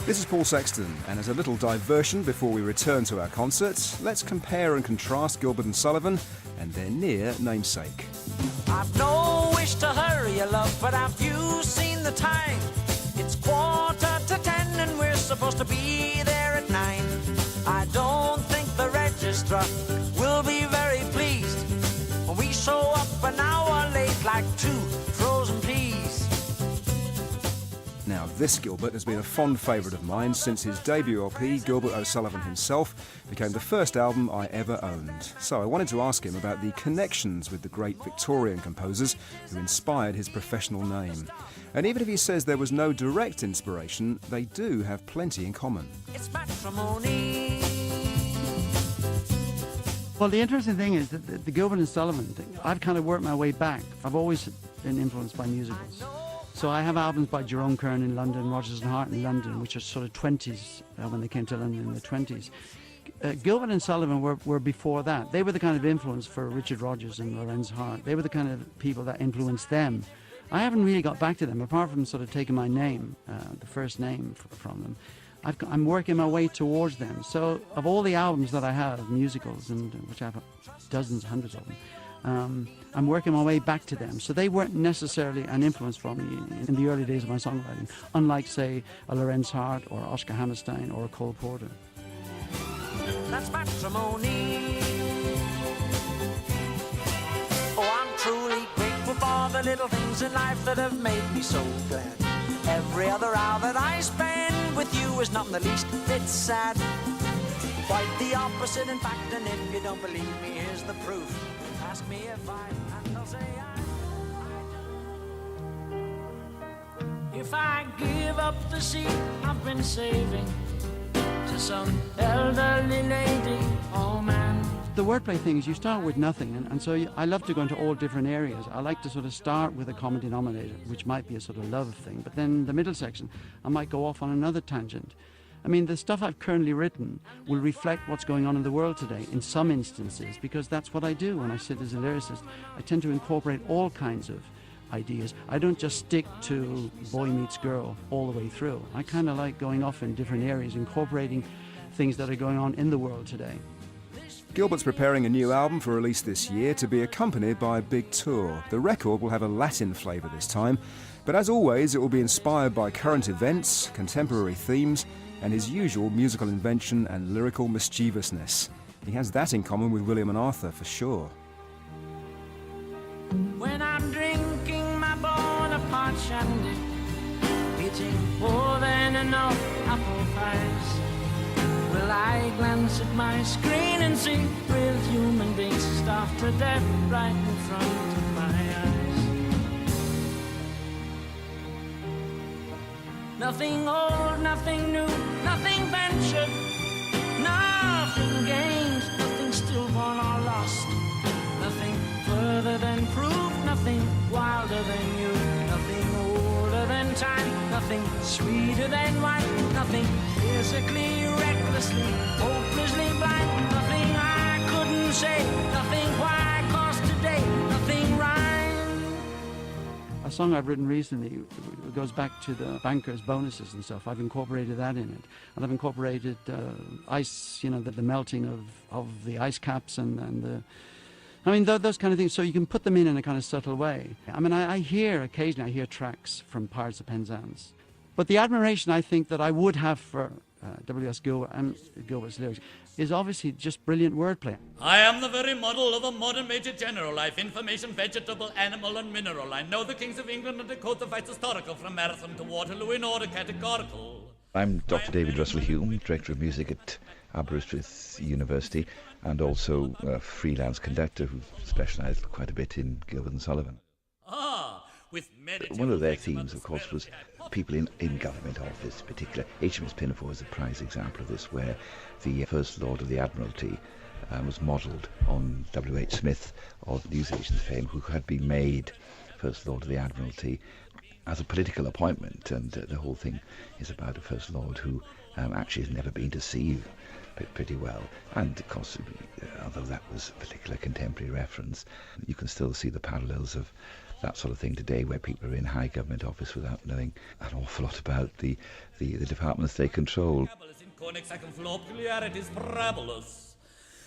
This is Paul Sexton, and as a little diversion before we return to our concerts, let's compare and contrast Gilbert and Sullivan and their near namesake. I've no wish to hurry you, love, but have you seen the time? It's 9:45 and we're supposed to be there at 9. I don't think the registrar will be very pleased when we show up an hour late like 2 frozen peas. Now, this Gilbert has been a fond favourite of mine since his debut LP, Gilbert O Sullivan himself, became the first album I ever owned. So I wanted to ask him about the connections with the great Victorian composers who inspired his professional name. And even if he says there was no direct inspiration, they do have plenty in common. It's matrimony. Well, the interesting thing is that the Gilbert and Sullivan thing, I've kind of worked my way back. I've always been influenced by musicals. So I have albums by Jerome Kern in London, Rodgers and Hart in London, which are sort of 20s, when they came to London in the 20s. Gilbert and Sullivan were before that. They were the kind of influence for Richard Rodgers and Lorenz Hart. They were the kind of people that influenced them. I haven't really got back to them, apart from sort of taking my name, the first name from them. I'm working my way towards them. So of all the albums that I have, musicals, and which I have dozens, hundreds of them, I'm working my way back to them. So they weren't necessarily an influence for me in the early days of my songwriting, unlike, say, a Lorenz Hart or Oscar Hammerstein or a Cole Porter. That's matrimony. Oh, I'm truly grateful for the little things in life that have made me so glad. Every other hour that I spend with you is not in the least bit sad. Quite the opposite, in fact, and if you don't believe me, here's the proof. Ask me if and I'll say if I give up the seat I've been saving to some elderly lady, oh man. The wordplay thing is you start with nothing, and so I love to go into all different areas. I like to sort of start with a common denominator, which might be a sort of love thing, but then the middle section, I might go off on another tangent. I mean, the stuff I've currently written will reflect what's going on in the world today in some instances, because that's what I do when I sit as a lyricist. I tend to incorporate all kinds of ideas. I don't just stick to boy meets girl all the way through. I kind of like going off in different areas, incorporating things that are going on in the world today. Gilbert's preparing a new album for release this year to be accompanied by a big tour. The record will have a Latin flavour this time, but as always it will be inspired by current events, contemporary themes, and his usual musical invention and lyrical mischievousness. He has that in common with William and Arthur for sure. When I'm drinking my Bonaparte shandy, eating more than enough apple pies, will I glance at my screen and see real human beings starved to death right in front of my eyes? Nothing old, nothing new, nothing ventured, nothing gained, nothing stillborn or lost, nothing further than proof, nothing wilder than you, nothing older than time, nothing sweeter than wine, nothing physically, recklessly, hopelessly blind, nothing I couldn't say, nothing why, 'cause today, nothing rhymed. A song I've written recently goes back to the bankers' bonuses and stuff. I've incorporated that in it. And I've incorporated ice, you know, the melting of the ice caps and the... I mean, those kind of things. So you can put them in a kind of subtle way. I mean, occasionally I hear tracks from Pirates of Penzance. But the admiration I think that I would have for W.S. Gilbert and Gilbert's lyrics is obviously just brilliant wordplay. I am the very model of a modern major general. Life, information, vegetable, animal, and mineral. I know the kings of England and decode the fights historical from Marathon to Waterloo in order categorical. I'm Dr. David Russell Hume, Director of Music at Aberystwyth University, and also a freelance conductor who specialised quite a bit in Gilbert and Sullivan. One of their themes, of course, was people in government office in particular. HMS Pinafore is a prize example of this, where the First Lord of the Admiralty was modelled on W.H. Smith of newsagents fame, who had been made First Lord of the Admiralty as a political appointment, and the whole thing is about a First Lord who actually has never been to sea pretty well. And of course, although that was a particular contemporary reference, you can still see the parallels of that sort of thing today, where people are in high government office without knowing an awful lot about the departments they control.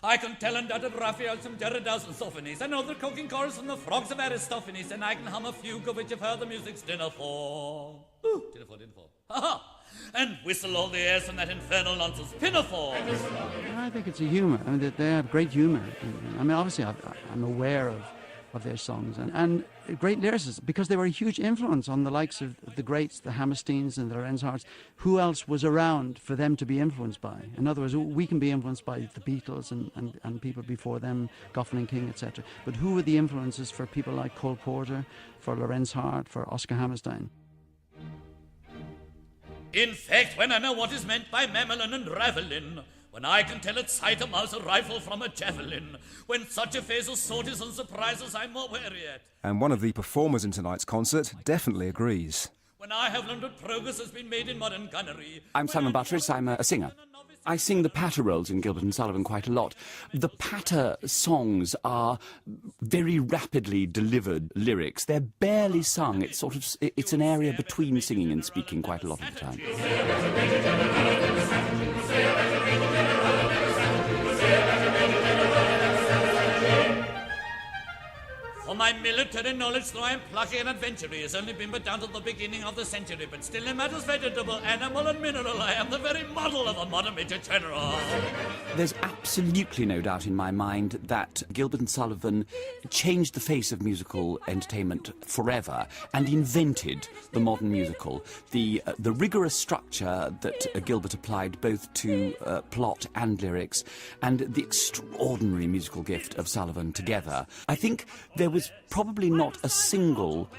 I can tell undoubted Raphaels from Derrida's and Sophones. I know the croaking chorus from the frogs of Aristophanes, and I can hum a fugue of which you've heard the music's dinner for. Ooh, dinner for. Ha-ha! And whistle all the airs from that infernal nonsense Pinafore. I think it's a humour. I mean, they have great humour. I mean, obviously, I'm aware of their songs and great lyricists, because they were a huge influence on the likes of the greats, the Hammersteins and the Lorenz Harts. Who else was around for them to be influenced by? In other words, we can be influenced by the Beatles and people before them, Goffin and King, etc. But who were the influences for people like Cole Porter, for Lorenz Hart, for Oscar Hammerstein? In fact, when I know what is meant by Mamelin and Ravelin, when I can tell at sight a mouse a rifle from a javelin, when such affairs of sorties and surprises I'm more wary at. And one of the performers in tonight's concert definitely agrees. When I have learned what progress has been made in modern gunnery. I'm Simon Buttress, I'm a singer. I sing the patter roles in Gilbert and Sullivan quite a lot. The patter songs are very rapidly delivered lyrics. They're barely sung. It's an area between singing and speaking quite a lot of the time. For my military knowledge, though I am plucky and adventurous, has only been but down to the beginning of the century, but still in matters vegetable, animal and mineral, I am the very model of a modern Major General. There's absolutely no doubt in my mind that Gilbert and Sullivan changed the face of musical entertainment forever and invented the modern musical. The rigorous structure that Gilbert applied both to plot and lyrics, and the extraordinary musical gift of Sullivan together. I think there was probably not a single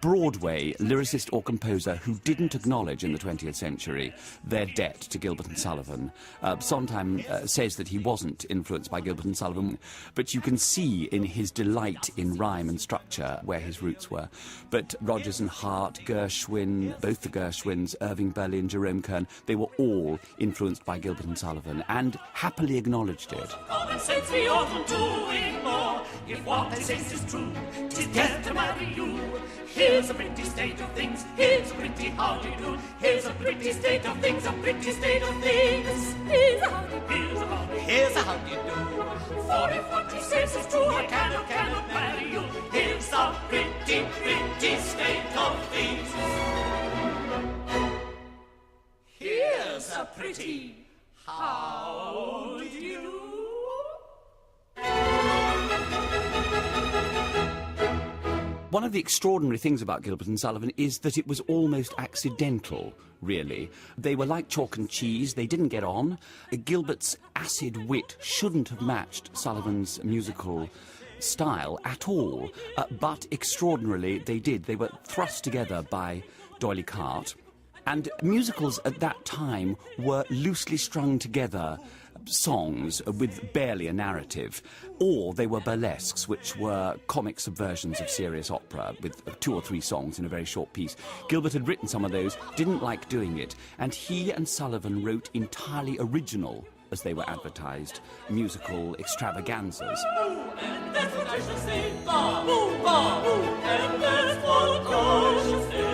Broadway lyricist or composer who didn't acknowledge in the 20th century their debt to Gilbert and Sullivan. Sondheim says that he wasn't influenced by Gilbert and Sullivan, but you can see in his delight in rhyme and structure where his roots were. But Rodgers and Hart, Gershwin, both the Gershwins, Irving Berlin, Jerome Kern, they were all influenced by Gilbert and Sullivan and happily acknowledged it. Common sense we oughtn't to ignore. If what they say is true, 'tis death to marry you. Here's a pretty state of things, here's a pretty how-do-you-do. Here's a pretty state of things, a pretty state of things. Here's a how-do-you-do, here's a how-do-you-do. For if what he says is true, I cannot marry you. Here's a pretty, pretty state of things. Here's a pretty how-do-you-do. One of the extraordinary things about Gilbert and Sullivan is that it was almost accidental, really. They were like chalk and cheese, they didn't get on. Gilbert's acid wit shouldn't have matched Sullivan's musical style at all, but extraordinarily they did. They were thrust together by D'Oyly Carte. And musicals at that time were loosely strung together songs with barely a narrative, or they were burlesques, which were comic subversions of serious opera with 2 or 3 songs in a very short piece. Gilbert had written some of those, didn't like doing it, and he and Sullivan wrote entirely original, as they were advertised, musical extravaganzas. And that's what I shall say. Ba-boo, ba-boo, and that's what I shall say.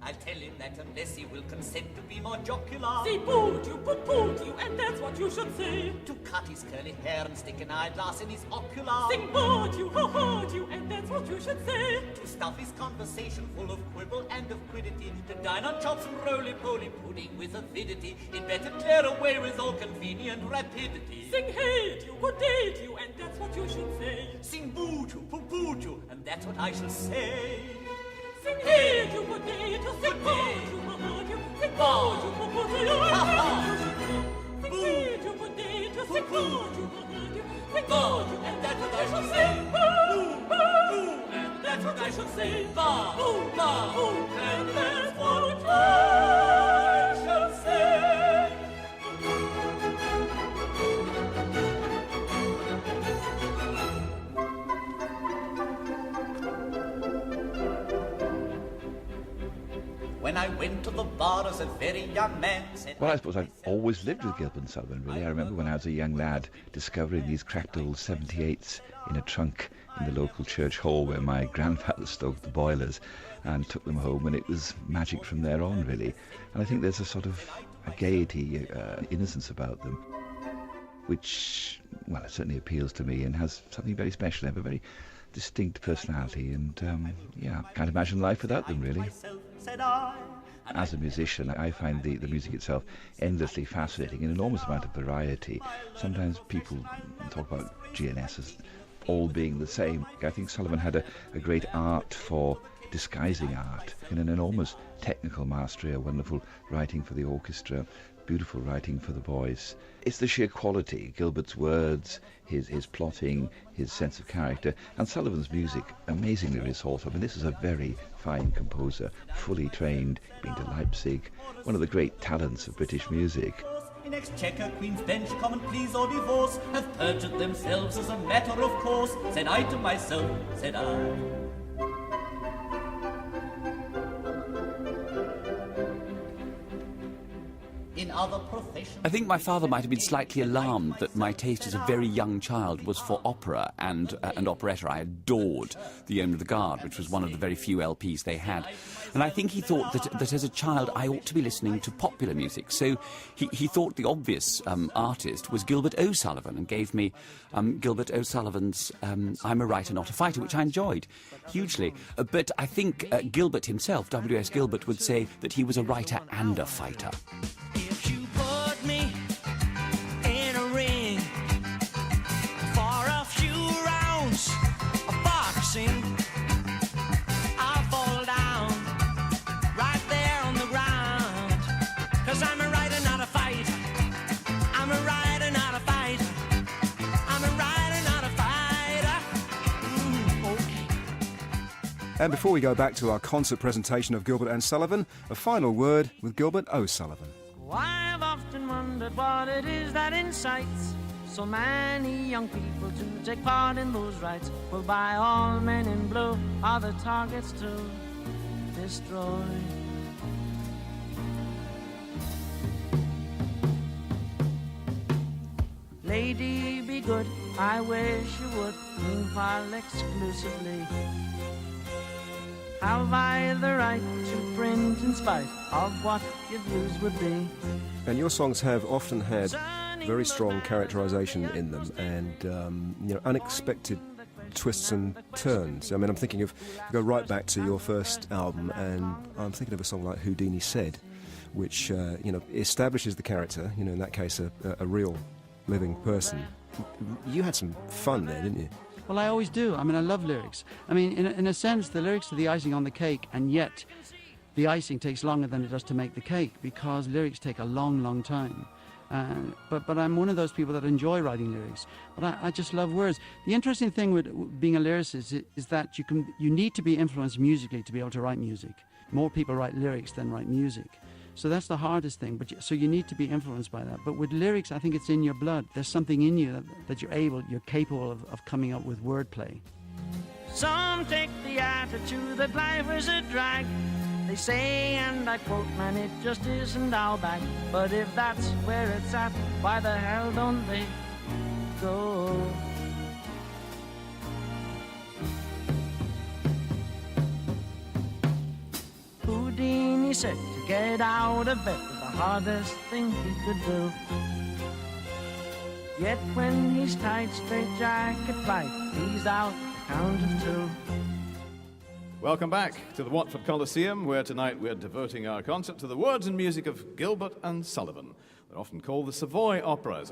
I'll tell him that unless he will consent to be more jocular, See, booed you, poo-pooed you, and that's what you should say. to cut his curly hair and stick an eyeglass in his ocular, Sing, booed you, ho-hoed you, and that's what you should say. to stuff his conversation full of quibble and of quiddity, to dine on chops and roly-poly pudding with avidity, it better clear away with all convenient rapidity. Sing, hate you, good date you, and that's what you should say. Sing booed you, poo-pooed you, and that's what I shall say. Sing, hate you, good date you, sing, booed you, ho-hoed you, sing, booed you, poo-pooed you, and that's what you should say. Sing, hate you, good date you, sing, booed you, ho-hoed you, sing, booed you, and that's what I shall say. Boo, boo, and that's what I shall say. Ba, boo, ba, boo, and that's what I shall say. when I went to the bar as a very young man. Said, Well, I suppose I've always lived with Gilbert and Sullivan, really. I remember when I was a young lad discovering these cracked old 78s in a trunk in the local church hall where my grandfather stoked the boilers, and took them home, and it was magic from there on, really. And I think there's a sort of a gaiety, innocence about them, which, well, it certainly appeals to me and has something very special. They have a very distinct personality, and yeah, can't imagine life without them, really. As a musician, I find the music itself endlessly fascinating, an enormous amount of variety. Sometimes people talk about GNS as all being the same. I think Sullivan had a great art for disguising art, in an enormous technical mastery, a wonderful writing for the orchestra, beautiful writing for the voice. It's the sheer quality, Gilbert's words, his plotting, his sense of character, and Sullivan's music, amazingly resourceful. I mean, this is a very fine composer, fully trained, been to Leipzig, one of the great talents of British music. in Exchequer, Queen's Bench, Common Pleas or Divorce, have perjured themselves as a matter of course. Said I to myself, said I. In other professions, I think my father might have been slightly alarmed that my taste as a very young child was for opera and operetta. I adored The Owner of the Guard, which was one of the very few LPs they had. And I think he thought that as a child I ought to be listening to popular music. So he thought the obvious artist was Gilbert O Sullivan, and gave me Gilbert O Sullivan's I'm a Writer, Not a Fighter, which I enjoyed hugely. But I think Gilbert himself, W.S. Gilbert, would say that he was a writer and a fighter. If you put me in a ring for a few rounds of boxing, I'll fall down right there on the ground. 'Cause I'm a writer, not a fighter. I'm a writer, not a fighter. I'm a writer, not a fighter. Okay. And before we go back to our concert presentation of Gilbert and Sullivan, a final word with Gilbert O Sullivan. I've often wondered what it is that incites so many young people to take part in those rites. Well, by all men in blue are the targets to destroy. Lady, be good, I wish you would move while exclusively. Have I the right to print in spite of what your views would be? And your songs have often had very strong characterization in them, and unexpected twists and turns. I mean, I'm thinking of, go right back to your first album, and I'm thinking of a song like Houdini Said, which establishes the character, in that case a real living person. You had some fun there, didn't you? Well, I always do. I mean, I love lyrics. I mean, in a sense, the lyrics are the icing on the cake, and yet the icing takes longer than it does to make the cake, because lyrics take a long, long time. But I'm one of those people that enjoy writing lyrics. But I just love words. The interesting thing with being a lyricist is that you need to be influenced musically to be able to write music. More people write lyrics than write music. So that's the hardest thing. So you need to be influenced by that. But with lyrics, I think it's in your blood. There's something in you that you're capable of coming up with wordplay. Some take the attitude that life is a drag. They say, and I quote, man, it just isn't our bag. But if that's where it's at, why the hell don't they go? Houdini said to get out of bed was the hardest thing he could do. Yet when his tight straight jacket right, he's out the count of two. Welcome back to the Watford Coliseum, where tonight we're devoting our concert to the words and music of Gilbert and Sullivan. They're often called the Savoy Operas.